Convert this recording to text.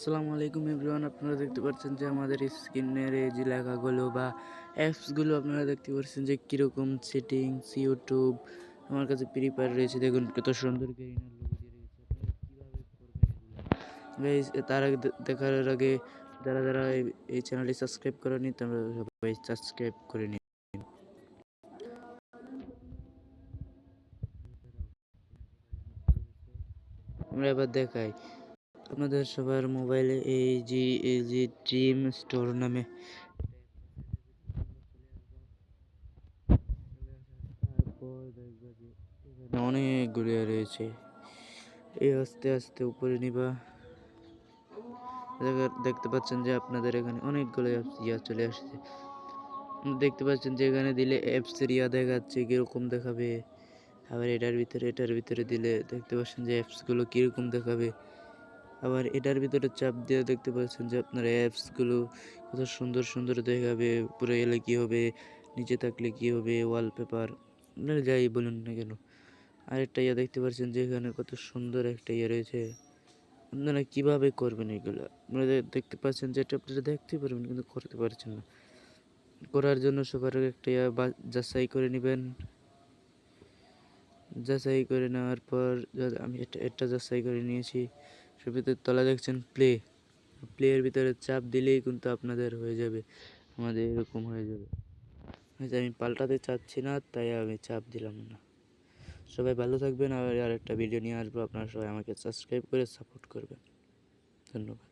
আসসালামু আলাইকুম এভরিওয়ান। আপনারা দেখতে পাচ্ছেন যে আমাদের স্ক্রিনের এই যে লেখাগুলো বা অ্যাপসগুলো আপনারা দেখতে পাচ্ছেন যে কীরকম সেটিংস, ইউটিউব আমার কাছে ফ্রি ফায়ার রয়েছে। দেখুন কত সুন্দর গেরিনার লোগো দিয়ে রয়েছে। আপনারা কীভাবে করবেন এগুলো গাইস? তার আগে দেখার আগে যারা এই চ্যানেলটি সাবস্ক্রাইব করেনি তারা সবাই সাবস্ক্রাইব করে নিন। আমরা এবার দেখাই আপনাদের সবার মোবাইলে এই যে ড্রিম স্টোর নামে তারপর দেখবা যে এখানে অনেকগুলো রয়েছে। এই আস্তে আস্তে উপরে নিবা, দেখতে পাচ্ছেন যে আপনাদের এখানে অনেকগুলো অ্যাপস চলে আসছে। দেখতে পাচ্ছেন যে এখানে দিলে অ্যাপসের দেখাচ্ছে কীরকম দেখাবে। আবার এটার ভিতরে দিলে দেখতে পাচ্ছেন যে অ্যাপসগুলো কীরকম দেখাবে। আবার এটার ভিতরে চাপ দিয়ে দেখতে পাচ্ছেন যে আপনার অ্যাপসগুলো কত সুন্দর সুন্দর দেখাবে। উপরে এলে কী হবে, নিচে থাকলে কী হবে, ওয়ালপেপার আপনারা যাই বলুন না কেন। আরেকটা দেখতে পাচ্ছেন যে এখানে কত সুন্দর একটা রয়েছে। আপনারা কীভাবে করবেন এগুলো? আপনারা দেখতে পাচ্ছেন যে এটা আপনারা দেখতে পারবেন কিন্তু করতে পারছেন না। করার জন্য সবার আগে একটা যাচাই করে নেবেন। যাচাই করে নেওয়ার পর আমি এটা যাচাই করে নিয়েছি। সুবিধার তলা দেখছেন প্লেয়ের ভিতরে চাপ দিলেই কিন্তু আপনাদের হয়ে যাবে, আমাদের এরকম হয়ে যাবে। আমি পাল্টাতে চাচ্ছি না, তাই আমি চাপ দিলাম না। সবাই ভালো থাকবেন। আর একটা ভিডিও নিয়ে আসবো, আপনারা সবাই আমাকে সাবস্ক্রাইব করে সাপোর্ট করবেন। ধন্যবাদ।